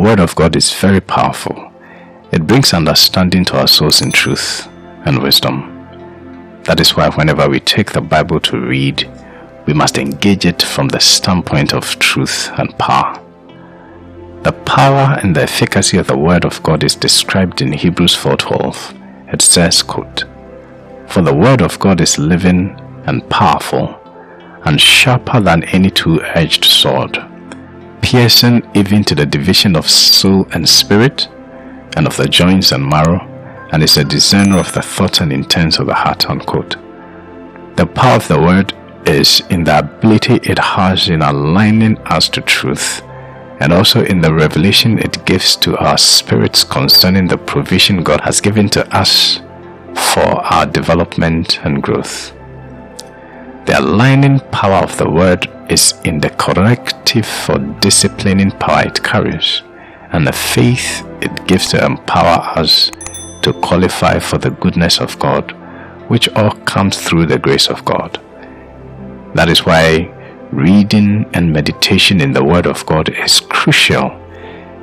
Word of God is very powerful. It brings understanding to our souls in truth and wisdom. That is why whenever we take the Bible to read, we must engage it from the standpoint of truth and power. The power and the efficacy of the Word of God is described in Hebrews 4:12. It says, quote, "For the Word of God is living and powerful, and sharper than any two-edged sword, piercing even to the division of soul and spirit, and of the joints and marrow, and is a discerner of the thoughts and intents of the heart." Unquote. The power of the Word is in the ability it has in aligning us to truth, and also in the revelation it gives to our spirits concerning the provision God has given to us for our development and growth. The aligning power of the Word is in the corrective or disciplining power it carries, and the faith it gives to empower us to qualify for the goodness of God, which all comes through the grace of God. That is why reading and meditation in the Word of God is crucial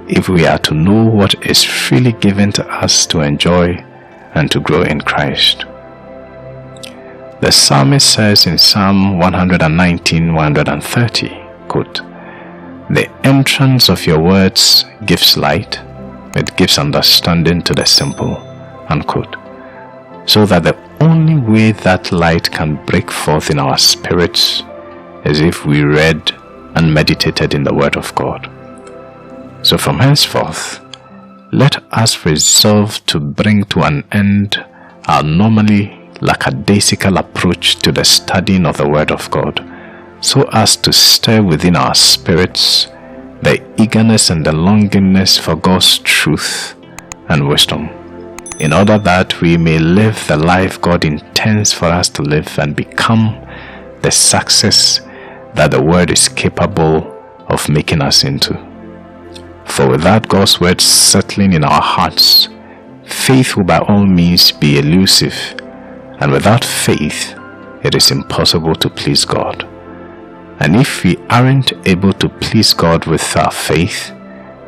if we are to know what is freely given to us to enjoy and to grow in Christ. The psalmist says in Psalm 119:130, quote, "The entrance of your words gives light, it gives understanding to the simple," unquote. So that the only way that light can break forth in our spirits is if we read and meditated in the Word of God. So from henceforth, let us resolve to bring to an end our normally lackadaisical approach to the studying of the Word of God, so as to stir within our spirits the eagerness and the longingness for God's truth and wisdom, in order that we may live the life God intends for us to live and become the success that the Word is capable of making us into. For without God's Word settling in our hearts, faith will by all means be elusive, and without faith, it is impossible to please God. And if we aren't able to please God with our faith,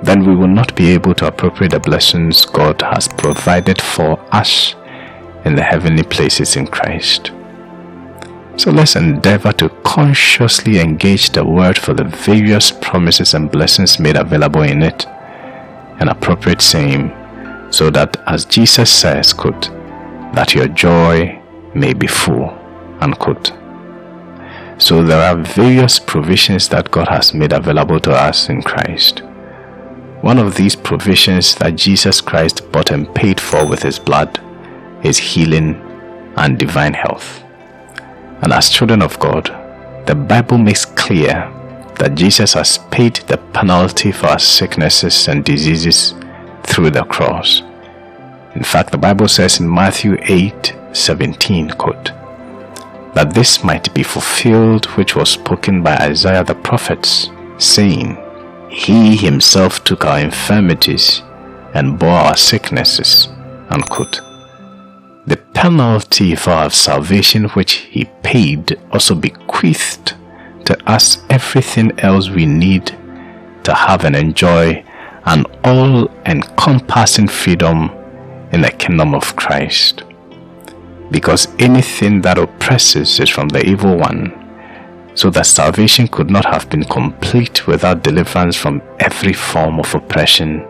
then we will not be able to appropriate the blessings God has provided for us in the heavenly places in Christ. So let's endeavor to consciously engage the Word for the various promises and blessings made available in it, and appropriate same, so that, as Jesus says, quote, "that your joy may be full," unquote. So there are various provisions that God has made available to us in Christ. One of these provisions that Jesus Christ bought and paid for with his blood is healing and divine health. And as children of God, the Bible makes clear that Jesus has paid the penalty for our sicknesses and diseases through the cross. In fact, the Bible says in Matthew 8:17, quote, "that this might be fulfilled which was spoken by Isaiah the prophet, saying, He himself took our infirmities and bore our sicknesses," unquote. The penalty for our salvation which he paid also bequeathed to us everything else we need to have and enjoy an all-encompassing freedom in the kingdom of Christ. Because anything that oppresses is from the evil one, so that salvation could not have been complete without deliverance from every form of oppression,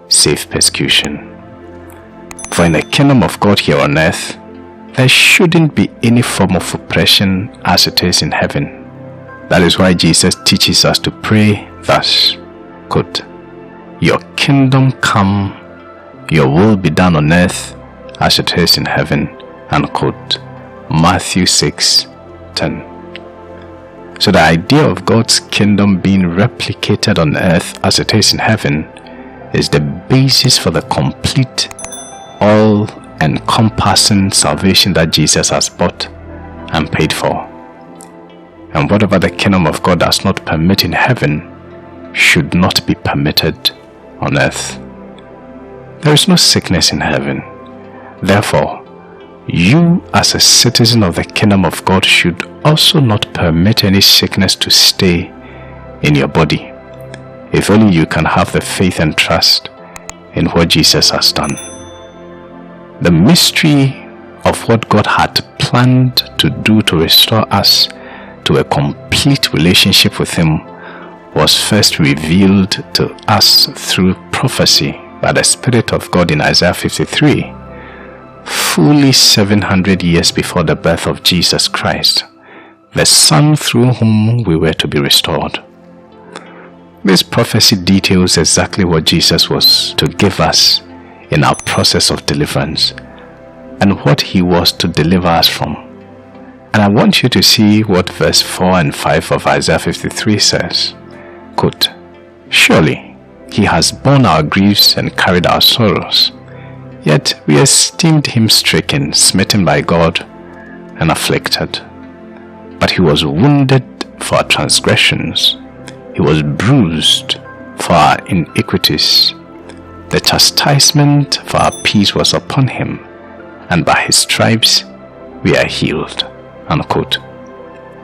save persecution. For in the kingdom of God here on earth, there shouldn't be any form of oppression as it is in heaven. That is why Jesus teaches us to pray thus, quote, "Your kingdom come, your will be done on earth as it is in heaven," unquote. Matthew 6:10. So the idea of God's kingdom being replicated on earth as it is in heaven is the basis for the complete, all-encompassing salvation that Jesus has bought and paid for. And whatever the kingdom of God does not permit in heaven should not be permitted on earth. There is no sickness in heaven. Therefore, you as a citizen of the kingdom of God should also not permit any sickness to stay in your body. if only you can have the faith and trust in what Jesus has done. The mystery of what God had planned to do to restore us to a complete relationship with Him was first revealed to us through prophecy by the Spirit of God in Isaiah 53, fully 700 years before the birth of Jesus Christ, the Son through whom we were to be restored. This prophecy details exactly what Jesus was to give us in our process of deliverance and what He was to deliver us from. And I want you to see what verse 4 and 5 of Isaiah 53 says. Quote, "Surely He has borne our griefs and carried our sorrows, yet we esteemed Him stricken, smitten by God, and afflicted. But He was wounded for our transgressions, He was bruised for our iniquities. The chastisement for our peace was upon Him, and by His stripes we are healed." Unquote.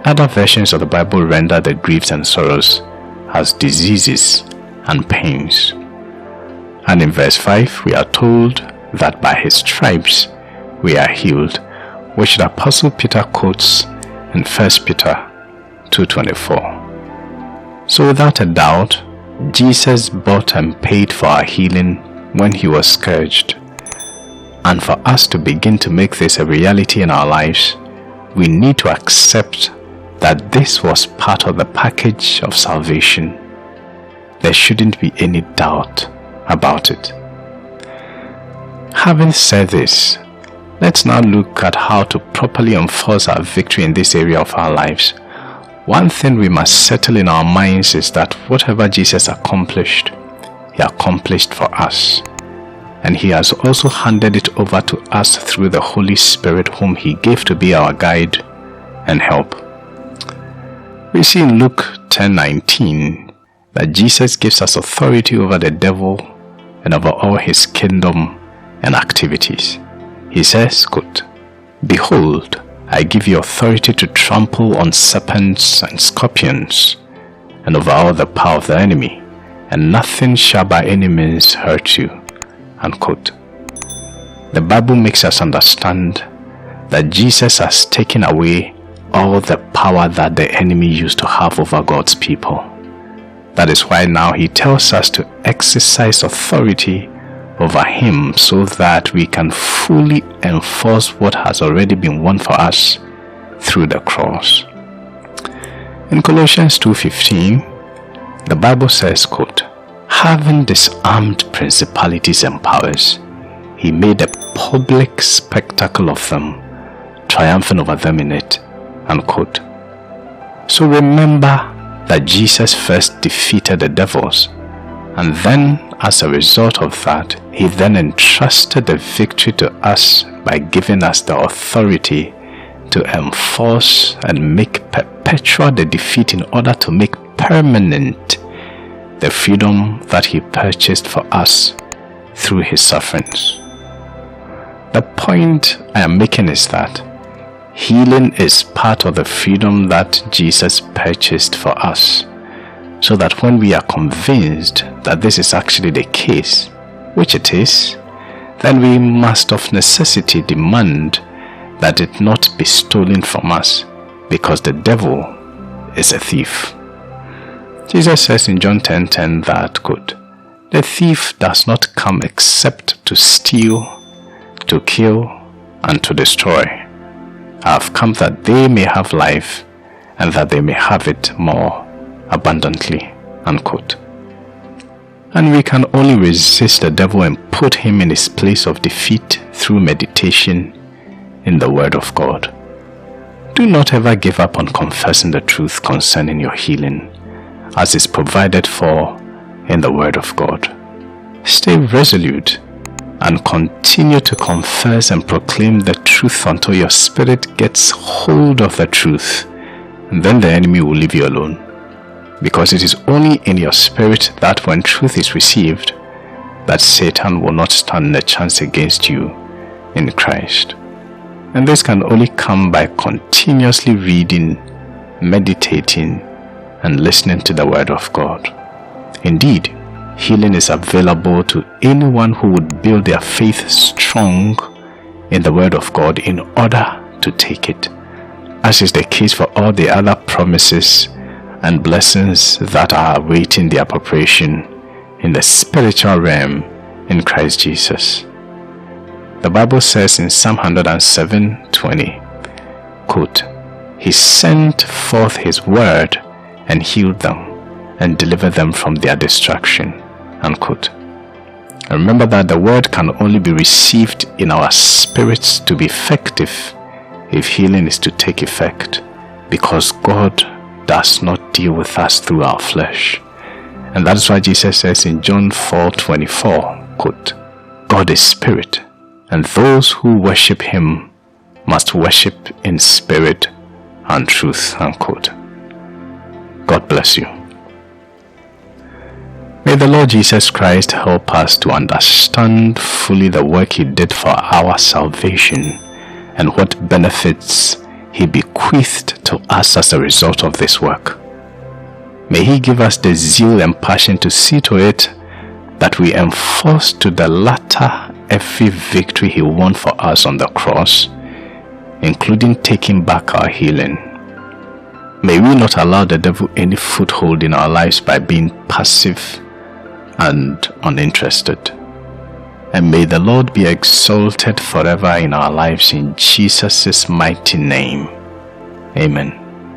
Other versions of the Bible render the griefs and sorrows as diseases and pains. And in verse 5 we are told that by His stripes we are healed, which the Apostle Peter quotes in 1 Peter 2:24. So without a doubt, Jesus bought and paid for our healing when He was scourged. And for us to begin to make this a reality in our lives, we need to accept that this was part of the package of salvation. There shouldn't be any doubt about it. Having said this, let's now look at how to properly enforce our victory in this area of our lives. One thing we must settle in our minds is that whatever Jesus accomplished, He accomplished for us. And He has also handed it over to us through the Holy Spirit, whom He gave to be our guide and help. We see in Luke 10:19 that Jesus gives us authority over the devil and over all his kingdom and activities. He says, quote, "Behold, I give you authority to trample on serpents and scorpions, and over all the power of the enemy, and nothing shall by any means hurt you." Unquote. The Bible makes us understand that Jesus has taken away all the power that the enemy used to have over God's people. That is why now He tells us to exercise authority over him so that we can fully enforce what has already been won for us through the cross. In Colossians 2:15, the Bible says, quote, "Having disarmed principalities and powers, He made a public spectacle of them, triumphing over them in it," unquote. So remember that Jesus first defeated the devils, and then as a result of that, He then entrusted the victory to us by giving us the authority to enforce and make perpetual the defeat in order to make permanent the freedom that He purchased for us through His sufferings. The point I am making is that healing is part of the freedom that Jesus purchased for us, so that when we are convinced that this is actually the case, which it is, then we must of necessity demand that it not be stolen from us, because the devil is a thief. Jesus says in John 10:10 that, quote, "The thief does not come except to steal, to kill, and to destroy. I have come that they may have life, and that they may have it more abundantly," unquote. And we can only resist the devil and put him in his place of defeat through meditation in the Word of God. Do not ever give up on confessing the truth concerning your healing, as is provided for in the Word of God. Stay resolute and continue to confess and proclaim the truth until your spirit gets hold of the truth, and then the enemy will leave you alone. Because it is only in your spirit that when truth is received, that Satan will not stand a chance against you in Christ. And this can only come by continuously reading, meditating, and listening to the Word of God. Indeed, healing is available to anyone who would build their faith strong in the Word of God in order to take it, as is the case for all the other promises and blessings that are awaiting their appropriation in the spiritual realm in Christ Jesus. The Bible says in Psalm 107:20, quote, "He sent forth his word and healed them and delivered them from their destruction," unquote. And remember that the word can only be received in our spirits to be effective if healing is to take effect, because God does not deal with us through our flesh. And that is why Jesus says in John 4:24, quote, "God is spirit, and those who worship him must worship in spirit and truth," unquote. God bless you. May the Lord Jesus Christ help us to understand fully the work he did for our salvation and what benefits he bequeathed to us as a result of this work. May he give us the zeal and passion to see to it that we enforce to the latter every victory he won for us on the cross, including taking back our healing. May we not allow the devil any foothold in our lives by being passive and uninterested. And may the Lord be exalted forever in our lives in Jesus' mighty name. Amen.